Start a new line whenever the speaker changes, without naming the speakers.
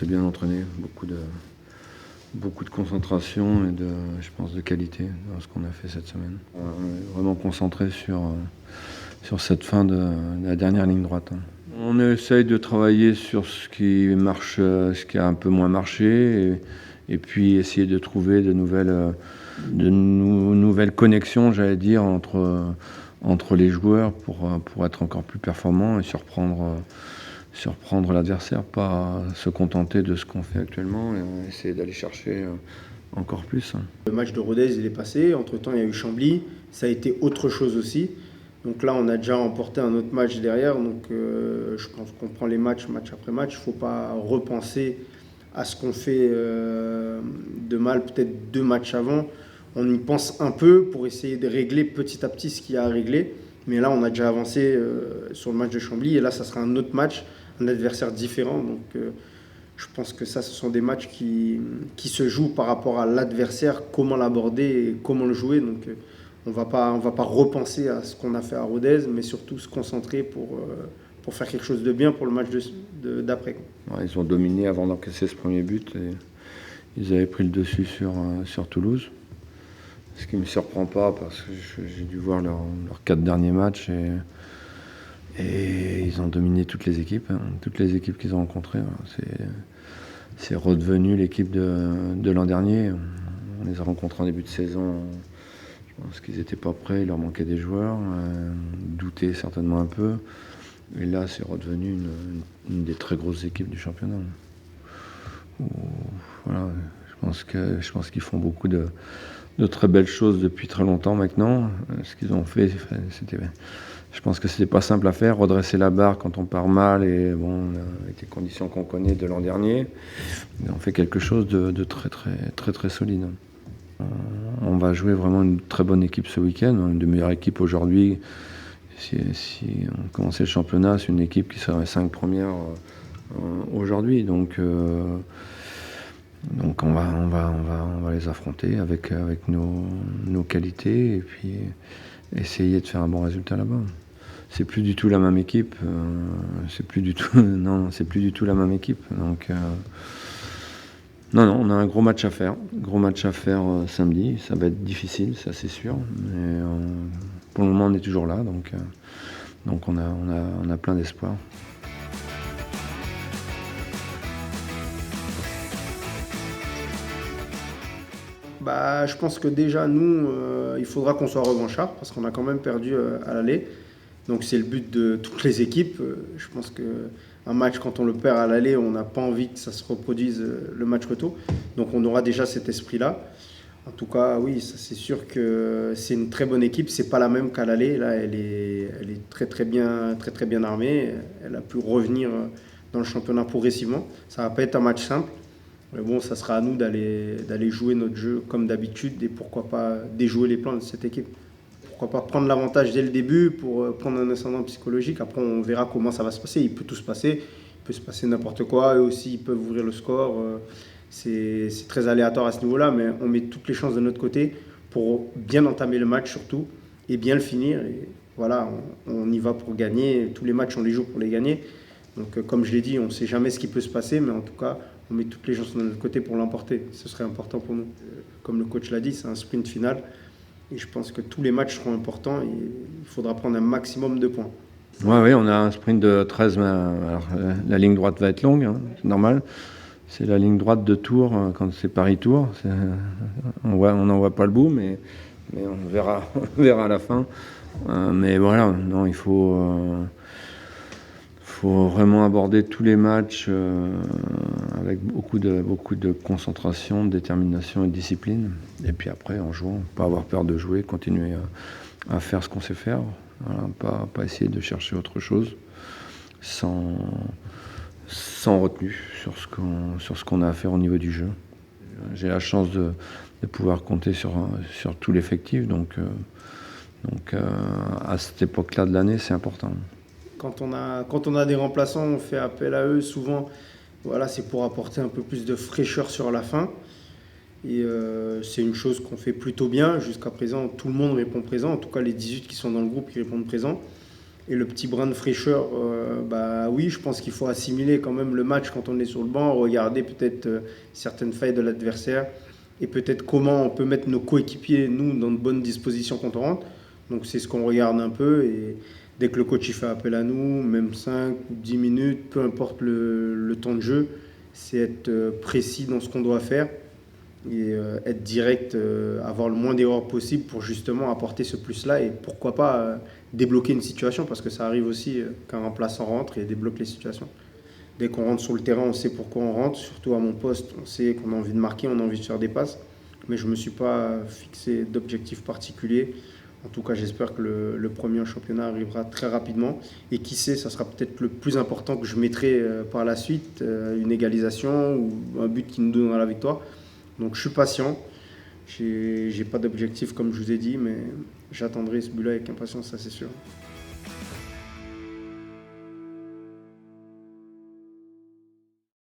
s'est bien entraîné, beaucoup de concentration et je pense de qualité dans ce qu'on a fait cette semaine. On est vraiment concentré sur cette fin de la dernière ligne droite. On essaye de travailler sur ce qui marche, ce qui a un peu moins marché, et puis essayer de trouver de nouvelles connexions, j'allais dire, entre les joueurs pour être encore plus performants et surprendre l'adversaire, pas se contenter de ce qu'on fait actuellement et essayer d'aller chercher encore plus.
Le match de Rodez, il est passé. Entre-temps, il y a eu Chambly. Ça a été autre chose aussi. Donc là, on a déjà remporté un autre match derrière. Donc je pense qu'on prend les match après match. Il ne faut pas repenser à ce qu'on fait de mal peut-être 2 matchs avant. On y pense un peu pour essayer de régler petit à petit ce qu'il y a à régler. Mais là, on a déjà avancé sur le match de Chambly. Et là, ça sera un autre match, un adversaire différent. Donc je pense que ça, ce sont des matchs qui se jouent par rapport à l'adversaire, comment l'aborder et comment le jouer. Donc on va pas repenser à ce qu'on a fait à Rodez, mais surtout se concentrer pour faire quelque chose de bien pour le match d'après.
Ouais, ils ont dominé avant d'encaisser ce premier but et ils avaient pris le dessus sur Toulouse. Ce qui ne me surprend pas parce que j'ai dû voir leurs 4 derniers matchs et ils ont dominé toutes les équipes qu'ils ont rencontrées. C'est redevenu l'équipe de l'an dernier. On les a rencontrés en début de saison. Je pense qu'ils n'étaient pas prêts, il leur manquait des joueurs, doutaient certainement un peu. Et là, c'est redevenu une des très grosses équipes du championnat. Voilà, je pense qu'ils font beaucoup de très belles choses depuis très longtemps maintenant. Ce qu'ils ont fait, je pense que c'était pas simple à faire, redresser la barre quand on part mal et bon, avec les conditions qu'on connaît de l'an dernier. On fait quelque chose de très solide. On va jouer vraiment une très bonne équipe ce week-end, une des meilleures équipes aujourd'hui. Si on commençait le championnat, c'est une équipe qui serait 5 premières aujourd'hui. Donc on va les affronter avec nos qualités et puis essayer de faire un bon résultat là-bas. C'est plus du tout la même équipe. C'est plus du tout la même équipe. Donc non, on a un gros match à faire. Samedi. Ça va être difficile, ça c'est sûr. Mais pour le moment, on est toujours là. Donc on a plein d'espoir.
Je pense que déjà, nous, il faudra qu'on soit revanchard parce qu'on a quand même perdu à l'aller. Donc c'est le but de toutes les équipes. Je pense qu'un match, quand on le perd à l'aller, on n'a pas envie que ça se reproduise le match retour. Donc on aura déjà cet esprit-là. En tout cas, oui, ça, c'est sûr que c'est une très bonne équipe. C'est pas la même qu'à l'aller. Là, elle est très bien armée. Elle a pu revenir dans le championnat progressivement. Ça va pas être un match simple. Mais bon, ça sera à nous d'aller jouer notre jeu comme d'habitude et pourquoi pas déjouer les plans de cette équipe. Pourquoi pas prendre l'avantage dès le début pour prendre un ascendant psychologique. Après, on verra comment ça va se passer. Il peut tout se passer. Il peut se passer n'importe quoi. Eux aussi, ils peuvent ouvrir le score. C'est très aléatoire à ce niveau-là, mais on met toutes les chances de notre côté pour bien entamer le match surtout et bien le finir. Et voilà, on y va pour gagner. Tous les matchs, on les joue pour les gagner. Donc, comme je l'ai dit, on ne sait jamais ce qui peut se passer, mais en tout cas, on met toutes les chances de notre côté pour l'emporter. Ce serait important pour nous. Comme le coach l'a dit, c'est un sprint final. Et je pense que tous les matchs seront importants et il faudra prendre un maximum de points.
Oui, on a un sprint de 13. Alors, la ligne droite va être longue, c'est normal. C'est la ligne droite de Tours, quand c'est Paris-Tours. On n'en voit pas le bout, mais on verra à la fin. Mais voilà, non, il faut vraiment aborder tous les matchs avec beaucoup de concentration, de détermination et de discipline. Et puis après, en jouant, pas avoir peur de jouer, continuer à faire ce qu'on sait faire. Voilà, pas essayer de chercher autre chose sans retenue sur ce qu'on a à faire au niveau du jeu. J'ai la chance de pouvoir compter sur tout l'effectif, donc à cette époque-là de l'année, c'est important.
Quand on a des remplaçants, on fait appel à eux souvent. Voilà, c'est pour apporter un peu plus de fraîcheur sur la fin. Et c'est une chose qu'on fait plutôt bien. Jusqu'à présent, tout le monde répond présent. En tout cas, les 18 qui sont dans le groupe qui répondent présent. Et le petit brin de fraîcheur, oui, je pense qu'il faut assimiler quand même le match quand on est sur le banc, regarder peut-être certaines failles de l'adversaire et peut-être comment on peut mettre nos coéquipiers, nous, dans de bonnes dispositions quand on rentre. Donc c'est ce qu'on regarde un peu et dès que le coach il fait appel à nous, même 5 ou 10 minutes, peu importe le temps de jeu, c'est être précis dans ce qu'on doit faire et être direct, avoir le moins d'erreurs possible pour justement apporter ce plus-là et pourquoi pas débloquer une situation parce que ça arrive aussi qu'un remplaçant rentre et débloque les situations. Dès qu'on rentre sur le terrain, on sait pourquoi on rentre, surtout à mon poste, on sait qu'on a envie de marquer, on a envie de faire des passes, mais je ne me suis pas fixé d'objectif particulier. En tout cas, j'espère que le premier championnat arrivera très rapidement. Et qui sait, ça sera peut-être le plus important que je mettrai par la suite, une égalisation ou un but qui nous donnera la victoire. Donc je suis patient. J'ai pas d'objectif comme je vous ai dit, mais j'attendrai ce but-là avec impatience, ça c'est sûr.